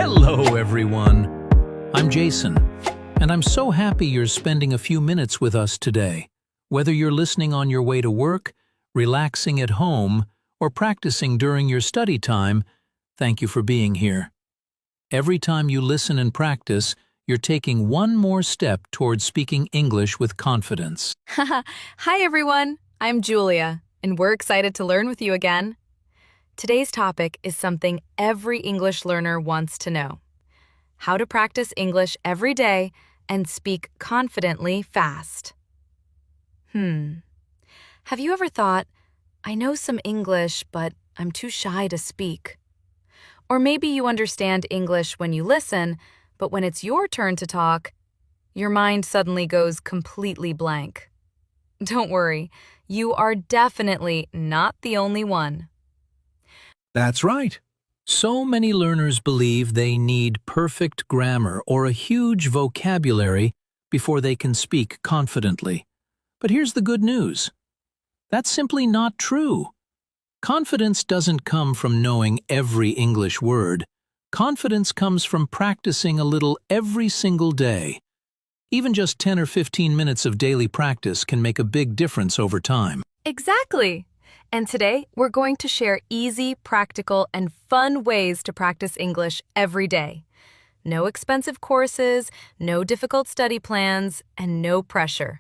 Hello, everyone. I'm Jason, and I'm so happy you're spending a few minutes with us today. Whether you're listening on your way to work, relaxing at home, or practicing during your study time, thank you for being here. Every time you listen and practice, you're taking one more step towards speaking English with confidence. Hi everyone, I'm Julia, and we're excited to learn with you again. Today's topic is something every English learner wants to know: how to practice English every day and speak confidently fast. Have you ever thought, I know some English, but I'm too shy to speak? Or maybe you understand English when you listen, but when it's your turn to talk, your mind suddenly goes completely blank. Don't worry, you are definitely not the only one. That's right. So many learners believe they need perfect grammar or a huge vocabulary before they can speak confidently. But here's the good news. That's simply not true. Confidence doesn't come from knowing every English word. Confidence comes from practicing a little every single day. Even just 10 or 15 minutes of daily practice can make a big difference over time. Exactly. And today, we're going to share easy, practical, and fun ways to practice English every day. No expensive courses, no difficult study plans, and no pressure.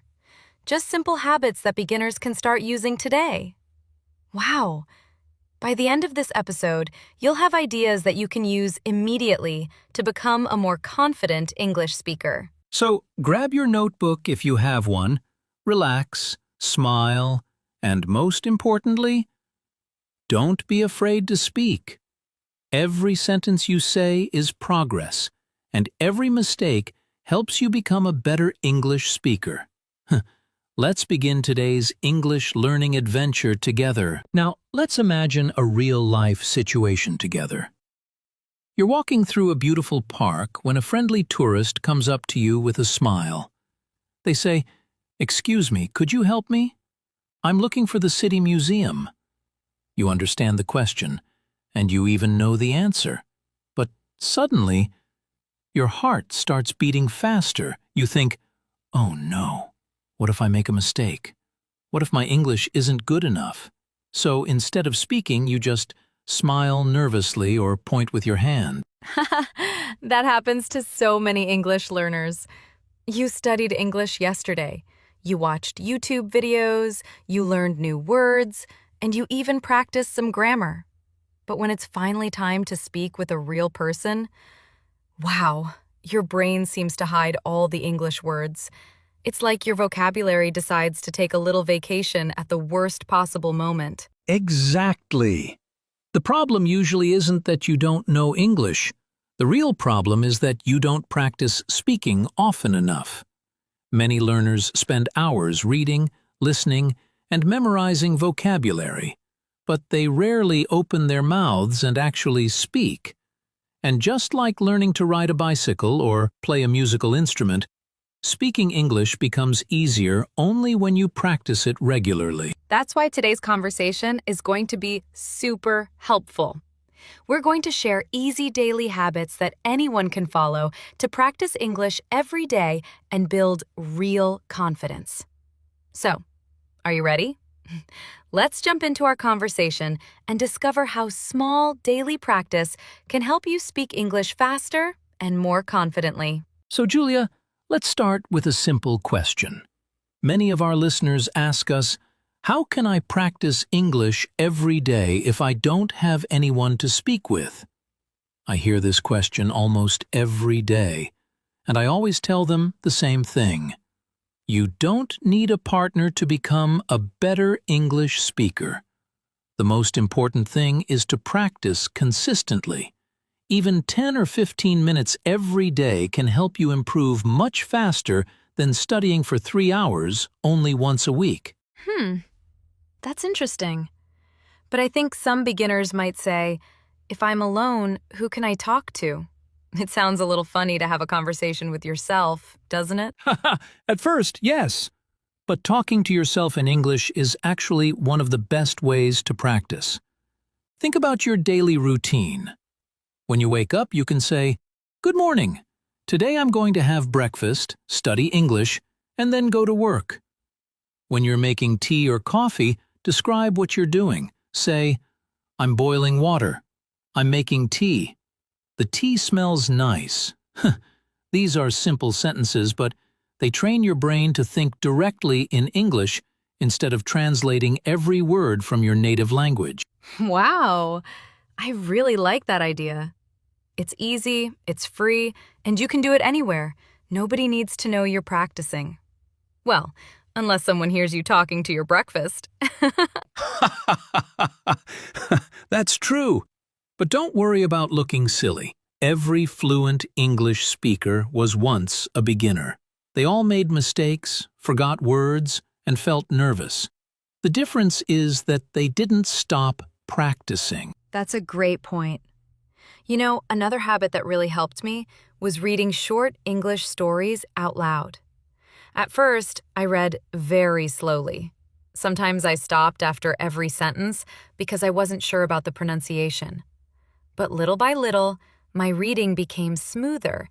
Just simple habits that beginners can start using today. Wow! By the end of this episode, you'll have ideas that you can use immediately to become a more confident English speaker. So grab your notebook if you have one, relax, smile, and most importantly, don't be afraid to speak. Every sentence you say is progress, and every mistake helps you become a better English speaker. Let's begin today's English learning adventure together. Now, let's imagine a real-life situation together. You're walking through a beautiful park when a friendly tourist comes up to you with a smile. They say, "Excuse me, could you help me? I'm looking for the city museum." You understand the question, and you even know the answer. But suddenly, your heart starts beating faster. You think, "Oh no, what if I make a mistake? What if my English isn't good enough?" So instead of speaking, you just smile nervously or point with your hand. That happens to so many English learners. You studied English yesterday. You watched YouTube videos, you learned new words, and you even practiced some grammar. But when it's finally time to speak with a real person, wow, your brain seems to hide all the English words. It's like your vocabulary decides to take a little vacation at the worst possible moment. Exactly. The problem usually isn't that you don't know English. The real problem is that you don't practice speaking often enough. Many learners spend hours reading, listening, and memorizing vocabulary, but they rarely open their mouths and actually speak. And just like learning to ride a bicycle or play a musical instrument, speaking English becomes easier only when you practice it regularly. That's why today's conversation is going to be super helpful. We're going to share easy daily habits that anyone can follow to practice English every day and build real confidence. So, are you ready? Let's jump into our conversation and discover how small daily practice can help you speak English faster and more confidently. So, Julia, let's start with a simple question. Many of our listeners ask us, how can I practice English every day if I don't have anyone to speak with? I hear this question almost every day, and I always tell them the same thing. You don't need a partner to become a better English speaker. The most important thing is to practice consistently. Even 10 or 15 minutes every day can help you improve much faster than studying for 3 hours only once a week. That's interesting. But I think some beginners might say, if I'm alone, who can I talk to? It sounds a little funny to have a conversation with yourself, doesn't it? At first, yes. But talking to yourself in English is actually one of the best ways to practice. Think about your daily routine. When you wake up, you can say, "Good morning. Today I'm going to have breakfast, study English, and then go to work." When you're making tea or coffee, describe what you're doing. Say, "I'm boiling water. I'm making tea. The tea smells nice." These are simple sentences, but they train your brain to think directly in English instead of translating every word from your native language. Wow, I really like that idea. It's easy, it's free, and you can do it anywhere. Nobody needs to know you're practicing. Well, unless someone hears you talking to your breakfast. That's true. But don't worry about looking silly. Every fluent English speaker was once a beginner. They all made mistakes, forgot words, and felt nervous. The difference is that they didn't stop practicing. That's a great point. You know, another habit that really helped me was reading short English stories out loud. At first, I read very slowly. Sometimes I stopped after every sentence because I wasn't sure about the pronunciation. But little by little, my reading became smoother,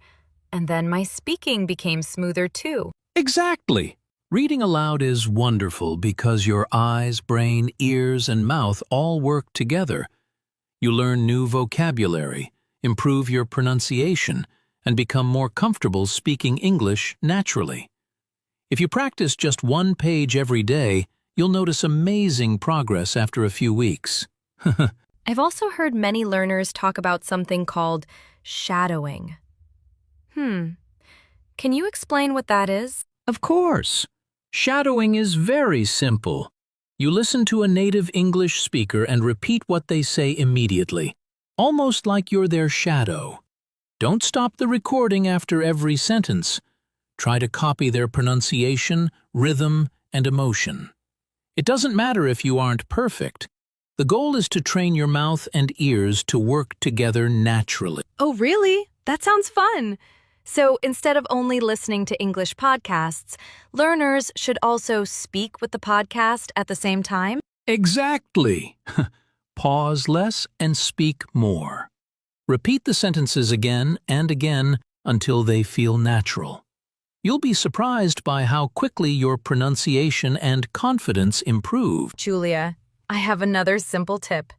and then my speaking became smoother too. Exactly. Reading aloud is wonderful because your eyes, brain, ears, and mouth all work together. You learn new vocabulary, improve your pronunciation, and become more comfortable speaking English naturally. If you practice just one page every day, you'll notice amazing progress after a few weeks. I've also heard many learners talk about something called shadowing. Can you explain what that is? Of course. Shadowing is very simple. You listen to a native English speaker and repeat what they say immediately, almost like you're their shadow. Don't stop the recording after every sentence. Try to copy their pronunciation, rhythm, and emotion. It doesn't matter if you aren't perfect. The goal is to train your mouth and ears to work together naturally. Oh, really? That sounds fun. So instead of only listening to English podcasts, learners should also speak with the podcast at the same time? Exactly. Pause less and speak more. Repeat the sentences again and again until they feel natural. You'll be surprised by how quickly your pronunciation and confidence improve. Julia, I have another simple tip.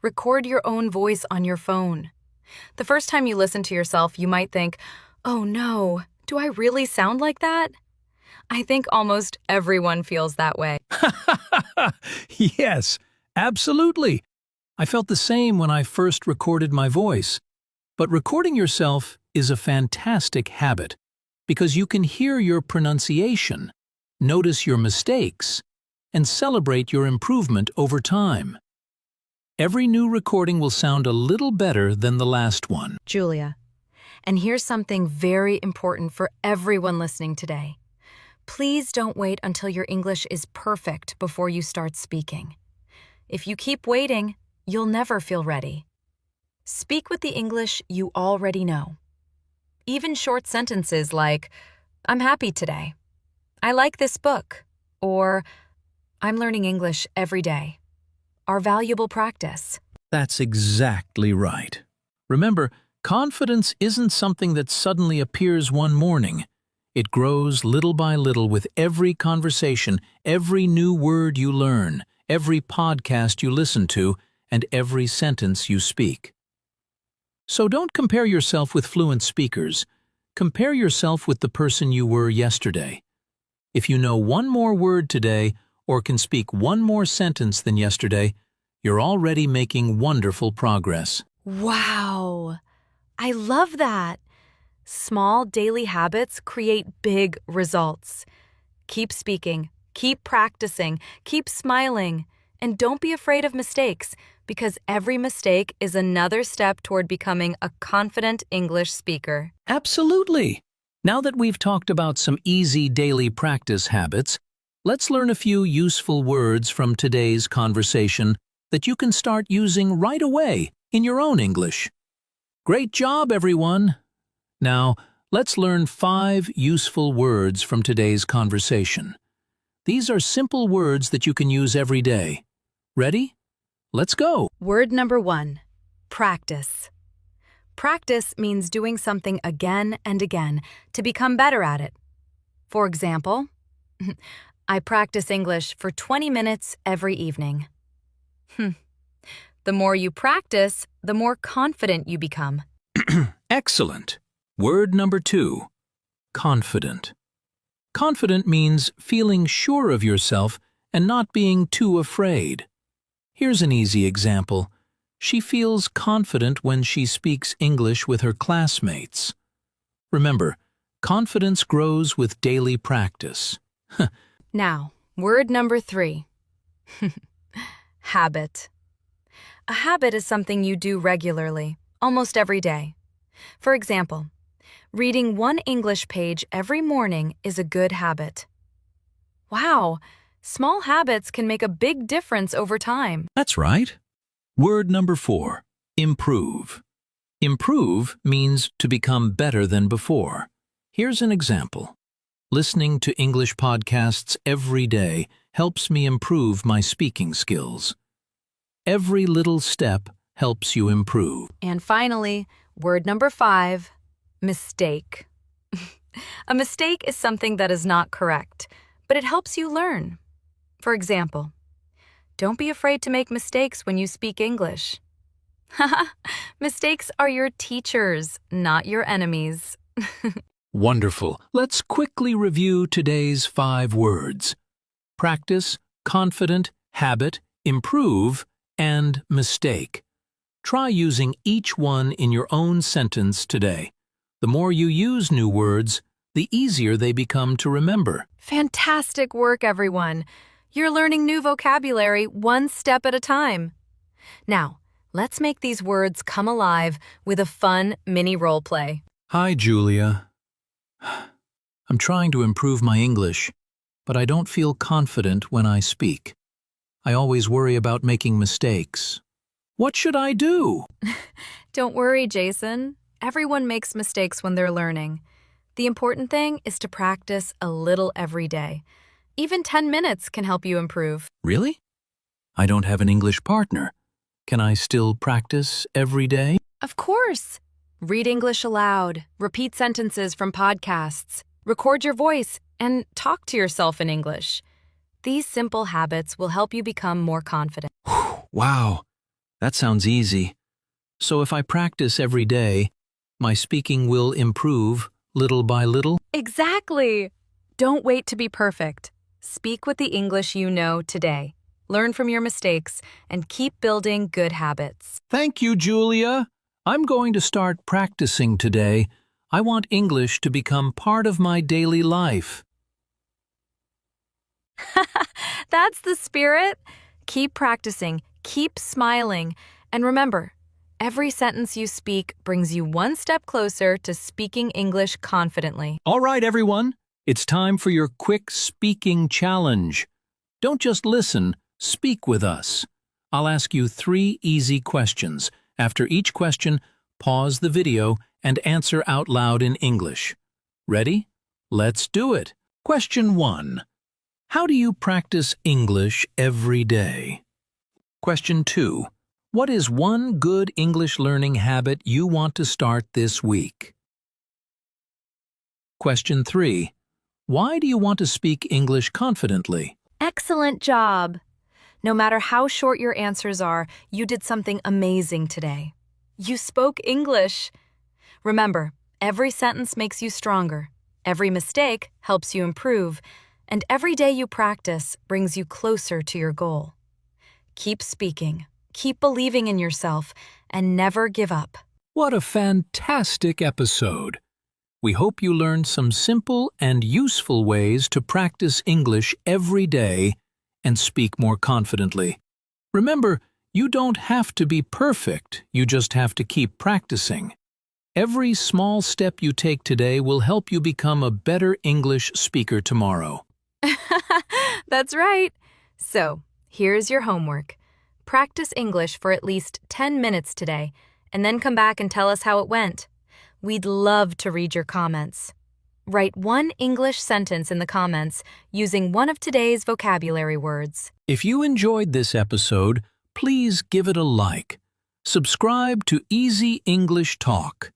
Record your own voice on your phone. The first time you listen to yourself, you might think, "Oh no, do I really sound like that?" I think almost everyone feels that way. Yes, absolutely. I felt the same when I first recorded my voice. But recording yourself is a fantastic habit because you can hear your pronunciation, notice your mistakes, and celebrate your improvement over time. Every new recording will sound a little better than the last one. Julia, and here's something very important for everyone listening today. Please don't wait until your English is perfect before you start speaking. If you keep waiting, you'll never feel ready. Speak with the English you already know. Even short sentences like, "I'm happy today," "I like this book," or "I'm learning English every day," are valuable practice. That's exactly right. Remember, confidence isn't something that suddenly appears one morning. It grows little by little with every conversation, every new word you learn, every podcast you listen to, and every sentence you speak. So don't compare yourself with fluent speakers. Compare yourself with the person you were yesterday. If you know one more word today or can speak one more sentence than yesterday, you're already making wonderful progress. Wow! I love that! Small daily habits create big results. Keep speaking, keep practicing, keep smiling, and don't be afraid of mistakes, because every mistake is another step toward becoming a confident English speaker. Absolutely! Now that we've talked about some easy daily practice habits, let's learn a few useful words from today's conversation that you can start using right away in your own English. Great job, everyone! Now, let's learn 5 useful words from today's conversation. These are simple words that you can use every day. Ready? Let's go! Word number 1, practice. Practice means doing something again and again to become better at it. For example, I practice English for 20 minutes every evening. The more you practice, the more confident you become. Excellent. Word number 2. Confident. Confident means feeling sure of yourself and not being too afraid. Here's an easy example. She feels confident when she speaks English with her classmates. Remember, confidence grows with daily practice. Now, word number 3. Habit. A habit is something you do regularly, almost every day. For example, reading one English page every morning is a good habit. Wow, small habits can make a big difference over time. That's right. Word number 4. Improve. Improve means to become better than before. Here's an example. Listening to English podcasts every day helps me improve my speaking skills. Every little step helps you improve. And finally, word number 5, mistake. A mistake is something that is not correct, but it helps you learn. For example, don't be afraid to make mistakes when you speak English. Mistakes are your teachers, not your enemies. Wonderful. Let's quickly review today's 5 words. Practice, confident, habit, improve, and mistake. Try using each one in your own sentence today. The more you use new words, the easier they become to remember. Fantastic work, everyone. You're learning new vocabulary one step at a time. Now, let's make these words come alive with a fun mini role play. Hi, Julia. I'm trying to improve my English, but I don't feel confident when I speak. I always worry about making mistakes. What should I do? Don't worry, Jason. Everyone makes mistakes when they're learning. The important thing is to practice a little every day. Even 10 minutes can help you improve. Really? I don't have an English partner. Can I still practice every day? Of course. Read English aloud, repeat sentences from podcasts, record your voice, and talk to yourself in English. These simple habits will help you become more confident. Wow, that sounds easy. So if I practice every day, my speaking will improve little by little? Exactly. Don't wait to be perfect. Speak with the English you know today. Learn from your mistakes and keep building good habits. Thank you, Julia. I'm going to start practicing today. I want English to become part of my daily life. That's the spirit. Keep practicing, keep smiling, and remember, every sentence you speak brings you one step closer to speaking English confidently. All right, everyone. It's time for your quick speaking challenge. Don't just listen, speak with us. I'll ask you 3 easy questions. After each question, pause the video and answer out loud in English. Ready? Let's do it. Question 1. How do you practice English every day? Question 2. What is one good English learning habit you want to start this week? Question 3. Why do you want to speak English confidently? Excellent job. No matter how short your answers are, you did something amazing today. You spoke English. Remember, every sentence makes you stronger. Every mistake helps you improve. And every day you practice brings you closer to your goal. Keep speaking, keep believing in yourself, and never give up. What a fantastic episode! We hope you learned some simple and useful ways to practice English every day and speak more confidently. Remember, you don't have to be perfect, you just have to keep practicing. Every small step you take today will help you become a better English speaker tomorrow. That's right. So, here's your homework. Practice English for at least 10 minutes today, and then come back and tell us how it went. We'd love to read your comments. Write one English sentence in the comments using one of today's vocabulary words. If you enjoyed this episode, please give it a like. subscribe to Easy English Talk,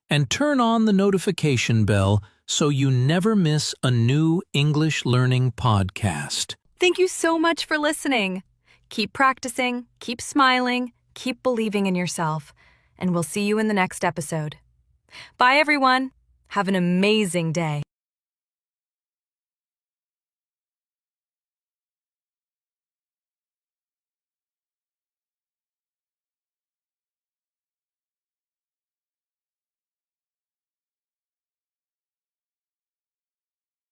and turn on the notification bell so you never miss a new English learning podcast. Thank you so much for listening. Keep practicing, keep smiling, keep believing in yourself, and we'll see you in the next episode. Bye, everyone. Have an amazing day.